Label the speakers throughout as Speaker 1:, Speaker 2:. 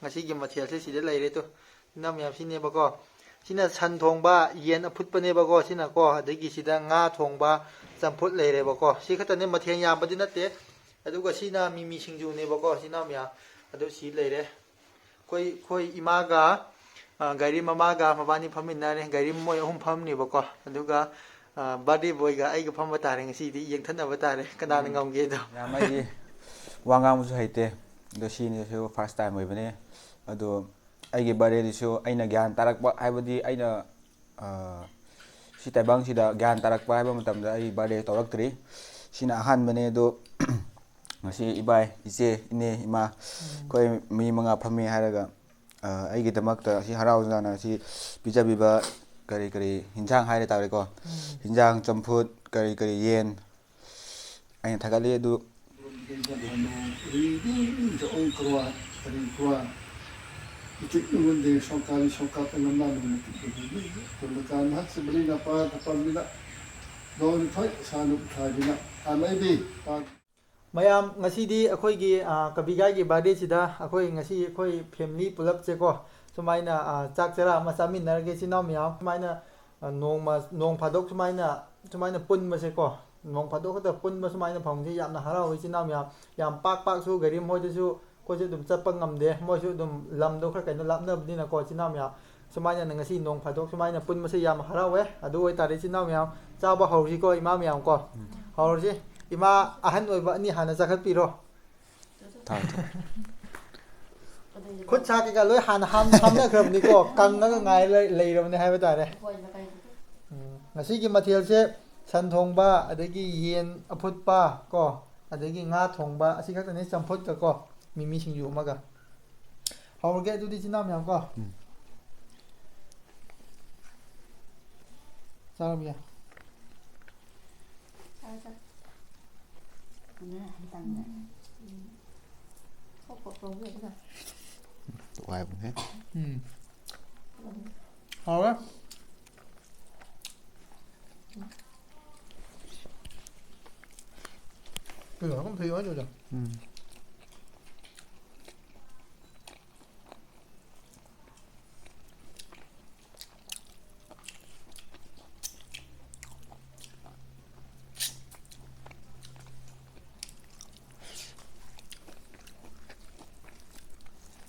Speaker 1: ꯉꯁꯤꯒꯤ ꯃꯊꯦꯜꯁꯦ ꯁꯤꯗ ꯂꯩꯔꯦ ꯇꯨ ꯏꯅꯝ ꯃꯌꯥꯝ ꯁꯤꯅꯦꯕꯀꯣ ꯁꯤꯅ ꯁꯟ ꯊꯣꯡꯕ ꯌꯦꯟ ꯑꯐꯨꯠꯄꯅꯦꯕꯀꯣ ꯁꯤꯅꯀꯣ ꯑꯗꯒꯤ ꯁꯤꯗ ꯉꯥ ꯊꯣꯡꯕ ꯆꯝꯐꯨꯠ ꯂꯩꯔꯦꯕꯀꯣ ꯁꯤ ꯈꯛꯇꯅꯦ ꯃꯊꯦꯜ ꯌꯥꯝꯕꯗꯤ ꯅꯠꯇꯦ ꯑꯗꯨꯒ ꯁꯤꯅ ꯃꯤꯃꯤ ꯁꯤꯡꯖꯨꯅꯦꯕꯀꯣ ꯁꯤꯅ ꯃꯌꯥꯝ ꯑꯗꯨ ꯁꯤ ꯂꯩꯔꯦ ꯑꯩꯈꯣꯏ ꯏꯃꯥꯒ ꯒꯥꯔꯤ ꯃꯃꯥꯒ ꯃꯕꯥꯅꯤ ꯐꯝꯃꯤꯟꯅꯔꯦ ꯒꯥꯔꯤ ꯃꯣꯏ ꯑꯍꯨꯝ ꯐꯝꯅꯦꯕꯀꯣ ꯑꯗꯨꯒ ꯕꯥꯔꯗꯦ ꯕꯣꯏꯒ ꯑꯩꯒ ꯐꯝꯕ ꯇꯥꯔꯦ ꯉꯁꯤꯗꯤ ꯌꯦꯡꯊꯠꯅꯕ ꯇꯥꯔꯦ ꯀꯅꯥꯅ ꯉꯝꯒꯦꯗꯣ
Speaker 2: ꯌꯥꯝ ꯑꯩꯗꯤ ꯋꯥ ꯉꯥꯡꯕꯁꯨ ꯍꯩꯇꯦ ꯑꯗꯣ ꯁꯤꯅꯁꯨ ꯐꯥꯔꯁ ꯇꯥꯏꯝ ꯑꯣꯏꯕꯅꯦ ꯑꯗꯣ ꯑꯩꯒꯤ ꯕꯥꯔꯗꯦꯗꯨꯁꯨ ꯑꯩꯅ ꯒ꯭ꯌꯥꯟ ꯇꯥꯔꯛꯄ ꯍꯥꯏꯕꯗꯤ ꯑꯩꯅ ꯁꯤ ꯇꯥꯏꯕꯪꯁꯤꯗ ꯒ꯭ꯌꯥꯟ ꯇꯥꯔꯛꯄ ꯍꯥꯏꯕ ꯃꯇꯝꯗ ꯑꯩ ꯕꯥꯔꯗꯦ ꯇꯧꯔꯛꯇ꯭ꯔꯤ ꯁꯤꯅ ꯑꯍꯥꯟꯕꯅꯦ ꯑꯗꯣ ꯉꯁꯤ ꯏꯕꯥꯏ ꯏꯆꯦ ꯏꯅꯦ ꯏꯃꯥ ꯑꯩꯈꯣꯏ ꯃꯤ 5 ꯐꯝꯃꯤ ꯍꯥꯏꯔꯒ ꯑꯩꯒꯤꯗꯃꯛꯇ ꯁꯤ ꯍꯔꯥꯎꯖꯅ ꯁꯤ ꯄꯤꯖꯕꯤꯕ ꯀꯔꯤ ꯍꯤꯟꯖꯥꯡ ꯍꯥꯏꯔ ꯇꯥꯔꯦꯀꯣ ꯍꯤꯟꯖꯥꯡ ꯆꯝꯐꯨꯠ ꯀꯔꯤ ꯌꯦꯟ ꯑꯩꯅ ꯊꯥꯒꯠꯂꯤ ꯑꯗꯨ
Speaker 3: Itik nungun de sokali sokat ngamna nungun tulukan hat sebeli napa kapal bina don thoi sanu thai bina amaibi
Speaker 1: ꯃꯌꯥꯝ ꯉꯁꯤꯗꯤ ꯑꯩꯈꯣꯏꯒꯤ ꯀꯕꯤꯒꯥꯏꯒꯤ ꯕꯥꯔꯗꯦꯁꯤꯗ ꯑꯩꯈꯣꯏ ꯉꯁꯤ ꯑꯩꯈꯣꯏ ꯐꯦꯃꯤꯂꯤ ꯄꯨꯂꯞꯁꯦꯀꯣ ꯁꯨꯃꯥꯏꯅ ꯆꯥꯛ ꯆꯔꯥ ꯑꯃ ꯆꯥꯃꯤꯟꯅꯔꯒꯦ ꯏꯆꯤꯜ ꯏꯅꯥꯎ ꯃꯌꯥꯝ ꯁꯨꯃꯥꯏꯅ ꯅꯣꯡ ꯐꯥꯗꯣꯛ ꯁꯨꯃꯥꯏꯅ ꯄꯨꯟꯕꯁꯦꯀꯣ ꯅꯣꯡ ꯐꯥꯗꯣꯛ ꯈꯛꯇ ꯄꯨꯟꯕ ꯁꯨꯃꯥꯏꯅ ꯐꯪꯕꯁꯦ ꯌꯥꯝꯅ ꯍꯔꯥꯎꯋꯤ ꯏꯆꯤꯜ ꯏꯅꯥꯎ ꯃꯌꯥꯝ ꯌꯥꯝ ꯄꯥꯛꯁꯨ ꯒꯥꯔꯤ ꯃꯣꯏꯗꯁꯨ ꯑꯩꯈꯣꯏꯁꯨ ꯑꯗꯨꯝ ꯆꯠꯄ ꯉꯝꯗꯦ ꯃꯣꯏꯁꯨ ꯑꯗꯨꯝ ꯂꯝꯗꯣ ꯈꯔ ꯀꯩꯅꯣ ꯂꯥꯞꯅꯕꯅꯤꯅꯀꯣ ꯏꯆꯤꯜ ꯏꯅꯥꯎ ꯃꯌꯥꯝ ꯁꯨꯃꯥꯏꯅ ꯉꯁꯤ ꯅꯣꯡ ꯐꯥꯗꯣꯛ ꯁꯨꯃꯥꯏꯅ ꯄꯨꯟꯕꯁꯦ ꯌꯥꯝ ꯍꯔꯥꯎꯋꯦ ꯑꯗꯨ ꯑꯣꯏꯇꯥꯔꯗꯤ ꯏꯆꯤꯜ ꯏꯅꯥꯎ ꯃꯌꯥꯝ ꯆꯥꯕ ꯍꯧꯔꯁꯤꯀꯣ ꯏꯃꯥ ꯃꯌꯥꯝ ꯀꯣ ꯍꯧꯔꯁꯤ ꯏꯃꯥ ꯑꯍꯟ ꯑꯣꯏꯕ ꯑꯅꯤ ꯍꯥꯟꯅ ꯆꯥꯈꯠꯄꯤꯔꯣ ꯈꯨꯠ ꯁꯥ ꯀꯩꯀꯥ ꯂꯣꯏ ꯍꯥꯟꯅ ꯍꯥꯝꯅꯈ꯭ꯔꯕꯅꯤꯀꯣ ꯀꯪꯉꯒ ꯉꯥꯏ ꯂꯩꯔꯕꯅꯤ ꯍꯥꯏꯕ ꯇꯥꯔꯦ ꯉꯁꯤꯒꯤ ꯃꯊꯦꯜꯁꯦ ꯁꯟ ꯊꯣꯡꯕ ꯑꯗꯒꯤ ꯌꯦꯟ ꯑꯐꯨꯠꯄ ꯀꯣ ꯑꯗꯒꯤ ꯉꯥ ꯊꯣꯡꯕ ꯑꯁꯤ ꯈꯛꯇꯅꯤ ꯆꯝꯐꯨꯠꯀ ꯀꯣ ꯃꯤꯃꯤ ꯁꯤꯡꯖꯨ ꯑꯃꯒ ꯍꯧꯔꯒꯦ ꯑꯗꯨꯗꯤ ꯏꯆꯤꯜ ꯏꯅꯥꯎ ꯃꯌꯥꯝ ꯀꯣ ꯆꯥꯔꯕ ꯌꯥꯏ hào cái lửa không thấy nói rồi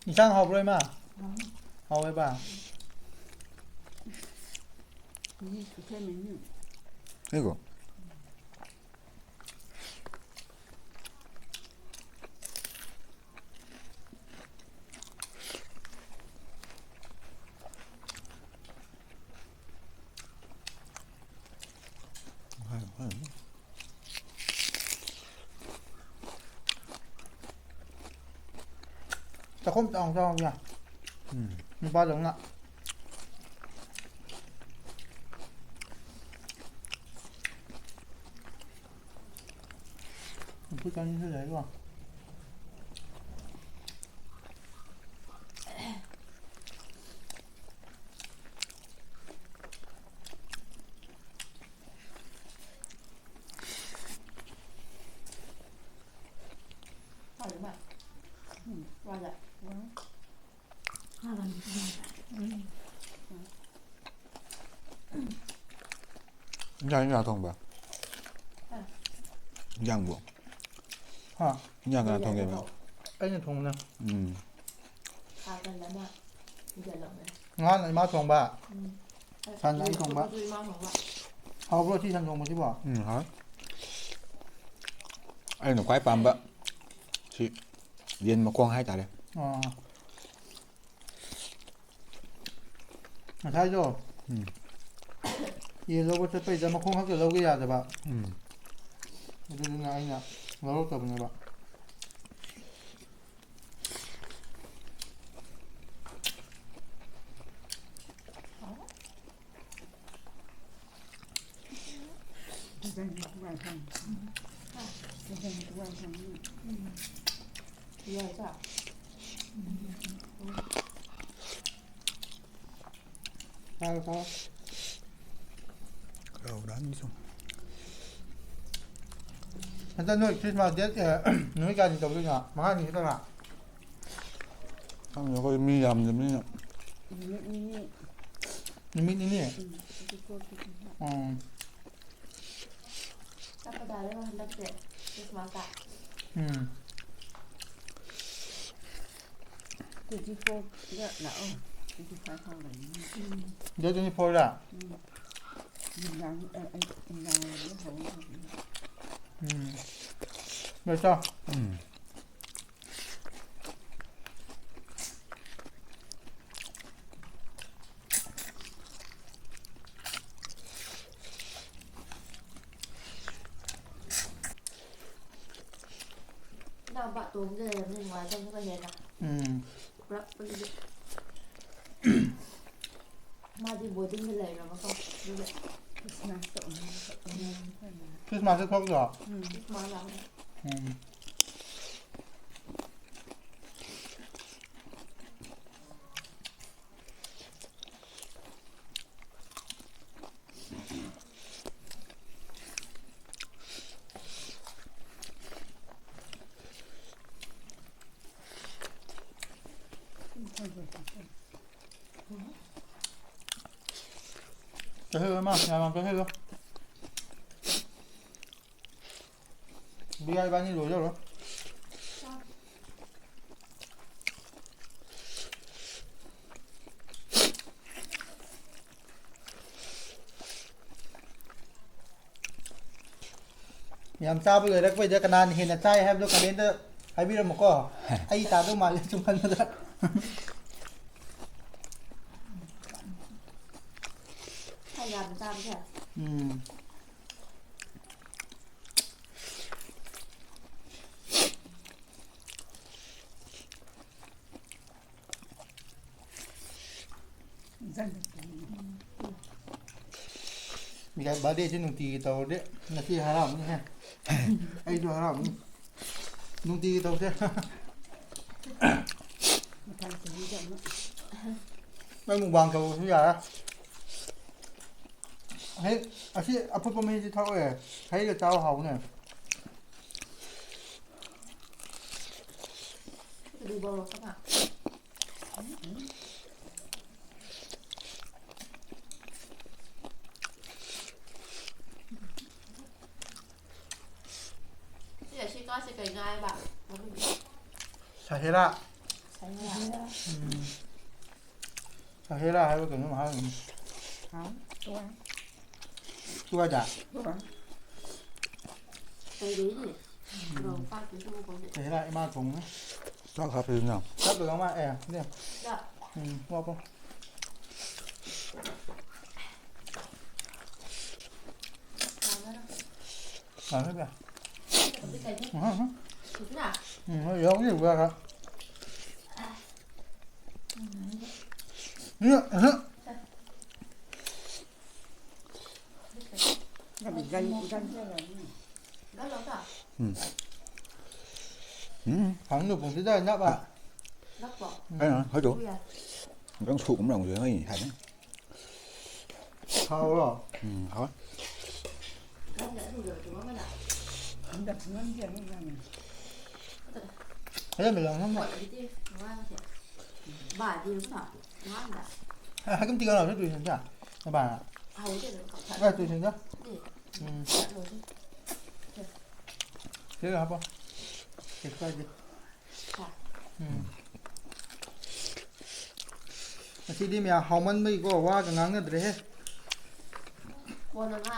Speaker 1: 이상 học rồi mà học rồi bà
Speaker 2: 이거
Speaker 1: ta không trồng sao không nhỉ mình ba giống ạ mình cứ cho như thế đấy luôn
Speaker 2: 인장 통봐 인장 뭐
Speaker 1: hả
Speaker 2: 인장 그냥 통계면
Speaker 1: anh là thùng nè
Speaker 4: gần lắm ạ. Giờ lộng này.
Speaker 1: ngon này má thùng bà
Speaker 4: Ừ.
Speaker 1: Thành anh không bác. học rồi thì thành thùng một chứ bỏ
Speaker 2: hả anh quái pamba chị viên mà quang hai tả đây
Speaker 1: thấy rồi 이 로봇 때 이제 막 공학교 로그 해야 돼 봐. 그러나 아니야. 로봇 때문에 봐.
Speaker 4: 이해해서.
Speaker 1: 알고.
Speaker 2: 그러란 좀
Speaker 1: 일단 너 크리스마스 때 너희까지 또 그러냐? 망하니 있더라.
Speaker 2: ꯈꯪꯗꯦ ꯑꯩꯈꯣꯏ ꯃꯤ ꯌꯥꯝꯗꯕꯅꯤꯅ
Speaker 1: ꯅꯨꯃꯤꯠ ꯅꯤꯅꯤ
Speaker 4: ꯆꯠꯄꯗꯥꯏꯔꯒ ꯍꯟꯗꯛꯁꯦ ꯈ꯭ꯔꯤꯁꯃꯥꯁꯇ
Speaker 1: ꯎꯝ
Speaker 5: 24ꯗ ꯂꯥꯛꯑꯣ 25 ꯐꯥꯎ ꯂꯩꯅꯤ
Speaker 1: date 24ꯗ
Speaker 5: ꯅꯨꯡꯗꯥꯡ ꯋꯥꯏꯔꯝꯗ ꯍꯧꯒꯗꯕꯅꯤ
Speaker 1: ꯂꯣꯏꯆꯣ
Speaker 4: ꯅꯪ ꯕꯥꯇꯣꯝꯗ ꯂꯩꯔꯝꯅꯤ ꯅꯨꯡꯉꯥꯏꯇꯕꯅꯤꯀ ꯍꯦꯟꯅ ꯄꯨꯂꯞ ꯄꯨꯜꯂꯗꯤ ꯃꯥꯗꯤ ꯕꯣꯔꯗꯤꯡꯗ ꯂꯩꯔꯕꯀꯣ ꯑꯗꯨꯒ
Speaker 5: ꯈ꯭ꯔꯤꯁꯃꯥꯁꯇ
Speaker 1: 크리스마스 턱이야
Speaker 4: ꯈ꯭ꯔꯤꯁꯃꯥꯁ ꯂꯥꯛꯑꯒ
Speaker 1: 해요 마 야만 또 해요 미야 많이 놀려 ꯌꯥꯝ ꯆꯥꯕ ꯂꯣꯏꯔꯛꯄꯩꯗ ꯀꯅꯥꯅ ꯍꯦꯟꯅ ꯆꯥꯏ ꯍꯥꯏꯕꯗꯣ ꯀꯃꯦꯟꯇ ꯍꯥꯏꯕꯤꯔꯝꯃꯨꯀꯣ ꯑꯩ ꯇꯥꯗꯧ ꯃꯥꯜꯂꯦ ꯁꯨꯝ ꯈꯟꯕꯗ
Speaker 4: ꯌꯥꯝ ꯆꯥꯕꯁꯦ
Speaker 1: 미가 바데지 누티기 tawde ngasi haramni ha aidu haramni nuti tawde
Speaker 5: matan chahida ma
Speaker 1: mai mukbang tawsu ya hey asi apapa meji thawe hay ga chaw haune
Speaker 4: ดูบอลสักอ่ะที่ชื่อก็จะเกิดง่ายแบบแล้วมัน
Speaker 1: 사해라
Speaker 4: ใช้เวลา
Speaker 1: 사해라 하고 그는 하는
Speaker 5: เอาตัว
Speaker 1: 좋아자
Speaker 5: ตัว
Speaker 4: ไปดีดิเราฟาดกินชั่วโมงเดียว
Speaker 1: 사해라 이마 공
Speaker 2: 싹 합해주냐
Speaker 1: 잡도 가마 에 네.
Speaker 4: ก็
Speaker 1: 와봐 아 해봐
Speaker 4: จะไปไกลที่
Speaker 1: 응
Speaker 4: สุดน่ะ
Speaker 1: 여기 뭐야 가
Speaker 5: ก็มีกันเท่าไหร่
Speaker 4: แล้วเราก็
Speaker 1: 방도 봉지다 있나 봐
Speaker 4: นักบอก
Speaker 2: cái nào hơi chỗ
Speaker 4: ผู้ใหญ่
Speaker 2: trong sụ cũng lòng dưới hơi hay đấy
Speaker 1: 가오라
Speaker 2: khó
Speaker 4: แล้วเดี๋ยวดูเดี๋ยวดูว่ามันอ่ะ
Speaker 5: 근데 그건 게 아니라
Speaker 1: 해야 밀랑
Speaker 4: หม
Speaker 1: 한다
Speaker 4: ดอีที่ว่าเสียบ่ายดีหรือเปล่าว่ามันอ่ะ
Speaker 1: 하금 뛰가 나오죠 또 진짜 해봐
Speaker 4: เอาเดี๋ยวเขาถ่าย
Speaker 1: 아 또 진짜
Speaker 4: นี่ดูสิ
Speaker 1: 내가 해봐 여기까지 시디미야 하만 뭐 이거 와 강강에 들어 해
Speaker 4: วนมา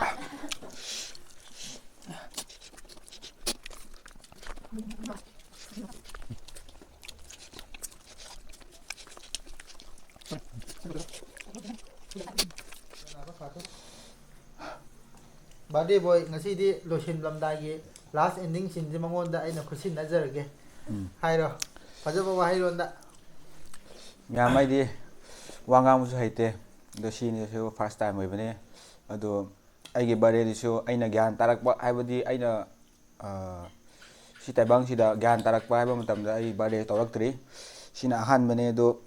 Speaker 1: 바디 보이 ngasi디 losinlamdagi last ending sinji mangonda aina khusin nazarage hairo fajaba wa haironda
Speaker 2: ꯌꯥꯝꯃꯩꯗꯤ ꯋꯥ ꯉꯥꯡꯕꯁꯨ ꯍꯩꯇꯦ ꯑꯗꯣ ꯁꯤꯅꯁꯨ first time ꯑꯣꯏꯕꯅꯦ ꯑꯗꯣ ꯑꯩꯒꯤ ꯕꯥꯔꯗꯦꯗꯨꯁꯨ ꯑꯩꯅ ꯒ꯭ꯌꯥꯟ ꯇꯥꯔꯛꯄ ꯍꯥꯏꯕꯗꯤ ꯑꯩꯅ ꯁꯤ ꯇꯥꯏꯕꯪꯁꯤꯗ ꯒ꯭ꯌꯥꯟ ꯇꯥꯔꯛꯄ ꯍꯥꯏꯕ ꯃꯇꯝꯗ ꯑꯩ ꯕꯥꯔꯗꯦ ꯇꯧꯔꯛꯇ꯭ꯔꯤ ꯁꯤꯅ ꯑꯍꯥꯟꯕꯅꯦ ꯑꯗꯣ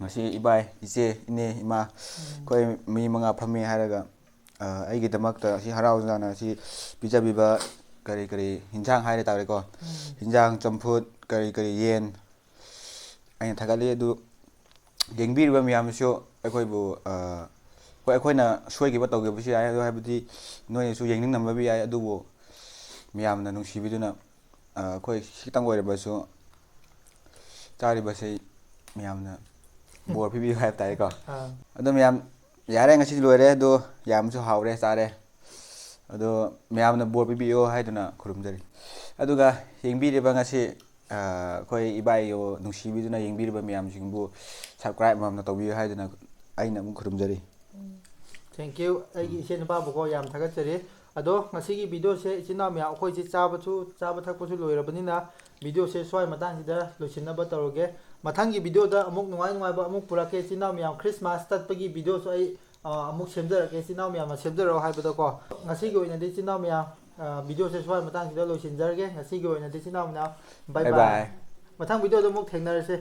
Speaker 2: ꯉꯁꯤ ꯏꯕꯥꯏ ꯏꯆꯦ ꯏꯅꯦ ꯏꯃꯥ ꯑꯩꯈꯣꯏ ꯃꯤ 5 ꯐꯝꯃꯤ ꯍꯥꯏꯔꯒ ꯑꯩꯒꯤꯗꯃꯛꯇ ꯁꯤ ꯍꯔꯥꯎꯖꯅ ꯁꯤ ꯄꯤꯖꯕꯤꯕ ꯀꯔꯤ ꯀꯔꯤ ꯍꯤꯟꯖꯥꯡ ꯍꯥꯏꯔ ꯇꯥꯔꯦꯀꯣ ꯍꯤꯟꯖꯥꯡ ꯆꯝꯐꯨꯠ ꯀꯔꯤ ꯀꯔꯤ ꯌꯦꯟ ꯑꯩꯅ ꯊꯥꯒꯠꯂꯤ ꯑꯗꯨ ꯌꯦꯡꯕꯤꯔꯤꯕ ꯃꯌꯥꯝꯁꯨ ꯑꯩꯈꯣꯏꯕꯨ ꯍꯣꯏ ꯑꯩꯈꯣꯏꯅ ꯁꯣꯏꯈꯤꯕ ꯇꯧꯈꯤꯕꯁꯨ ꯌꯥꯏ ꯑꯗꯨ ꯍꯥꯏꯕꯗꯤ ꯅꯣꯏꯅꯁꯨ ꯌꯦꯡꯅꯤꯡꯉꯝꯕ ꯌꯥꯏ ꯑꯗꯨꯕꯨ ꯃꯌꯥꯝꯅ ꯅꯨꯡꯁꯤꯕꯤꯗꯨꯅ ꯑꯩꯈꯣꯏ ꯈꯤꯇꯪ ꯑꯣꯏꯔꯕꯁꯨ ꯆꯥꯔꯤꯕꯁꯤ ꯃꯌꯥꯝꯅ ꯕꯣꯔ ꯄꯤꯕꯤꯌꯨ ꯍꯥꯏꯕ ꯇꯥꯔꯦꯀꯣ ꯑꯗꯣ ꯃꯌꯥꯝ ꯌꯥꯔꯦ ꯉꯁꯤꯗꯤ ꯂꯣꯏꯔꯦ ꯑꯗꯣ ꯌꯥꯝꯅꯁꯨ ꯍꯥꯎꯔꯦ ꯆꯥꯔꯦ ꯑꯗꯣ ꯃꯌꯥꯝꯅ ꯕꯣꯔ ꯄꯤꯕꯤꯌꯣ ꯍꯥꯏꯗꯨꯅ ꯈꯨꯔꯨꯝꯖꯔꯤ ꯑꯗꯨꯒ ꯌꯦꯡꯕꯤꯔꯤꯕ ꯉꯁꯤ ꯑꯩꯈꯣꯏ ꯏꯕꯥꯏꯒꯤ ꯅꯨꯡꯁꯤꯕꯤꯗꯨꯅ ꯌꯦꯡꯕꯤꯔꯤꯕ ꯃꯌꯥꯝꯁꯤꯡꯕꯨ ꯁꯕꯁꯀ꯭ꯔꯥꯏꯕ ꯑꯃꯃꯝꯅ ꯇꯧꯕꯤꯌꯨ ꯍꯥꯏꯗꯨꯅ ꯑꯩꯅ ꯑꯃꯨꯛ ꯈꯨꯔꯨꯝꯖꯔꯤ
Speaker 1: ꯊꯦꯡꯛ ꯌꯨ ꯑꯩꯒꯤ ꯏꯆꯦ ꯅꯨꯄꯥꯕꯨꯀꯣ ꯌꯥꯝ ꯊꯥꯒꯠꯆꯔꯤ ꯑꯗꯣ ꯉꯁꯤꯒꯤ ꯚꯤꯗꯤꯑꯣꯁꯦ ꯏꯆꯤꯟ ꯏꯅꯥꯎ ꯃꯌꯥꯝ ꯑꯩꯈꯣꯏꯁꯦ ꯆꯥꯕ ꯊꯛꯄꯁꯨ ꯂꯣꯏꯔꯕꯅꯤꯅ ꯚꯤꯗꯤꯑꯣꯁꯦ ꯁ꯭ꯋꯥꯏ ꯃꯇꯥꯡꯁꯤꯗ ꯂꯣꯏꯁꯤꯟꯅꯕ ꯇꯧꯔꯒꯦ ꯃꯊꯪꯒꯤ ꯚꯤꯗꯤꯑꯣꯗ ꯑꯃꯨꯛ ꯅꯨꯡꯉꯥꯏꯕ ꯑꯃꯨꯛ ꯄꯨꯔꯛꯀꯦ ꯏꯆꯤꯟ ꯏꯅꯥꯎ ꯃꯌꯥꯝ ꯈ꯭ꯔꯤꯁꯃꯥꯁ ꯆꯠꯄꯒꯤ ꯚꯤꯗꯤꯑꯣꯁꯨ ꯑꯩ ꯑꯃꯨꯛ ꯁꯦꯝꯖꯔꯛꯀꯦ ꯏꯆꯤꯟ ꯏꯅꯥꯎ ꯃꯌꯥꯝꯅ ꯁꯦꯝꯖꯔꯛꯑꯣ ꯍꯥꯏꯕꯗꯀꯣ ꯉꯁꯤꯒꯤ ꯑꯣꯏꯅꯗꯤ ꯏꯆꯤꯟ ꯏꯅꯥꯎ ꯃꯌꯥꯝ ꯚꯤꯗꯤꯑꯣꯁꯦ ꯁ꯭ꯋꯥꯏ ꯃꯇꯥꯡꯁꯤꯗ ꯂꯣꯏꯁꯤꯟꯖꯔꯒꯦ ꯉꯁꯤꯒꯤ ꯑꯣꯏꯅꯗꯤ ꯏꯆꯤꯟ ꯏꯅꯥꯎ ꯃꯌꯥꯝ ꯕꯥꯏ ꯕꯥꯏ ꯃꯊꯪ ꯚꯤꯗꯤꯑꯣꯗ ꯑꯃꯨꯛ ꯊꯦꯡꯅꯔꯁꯦ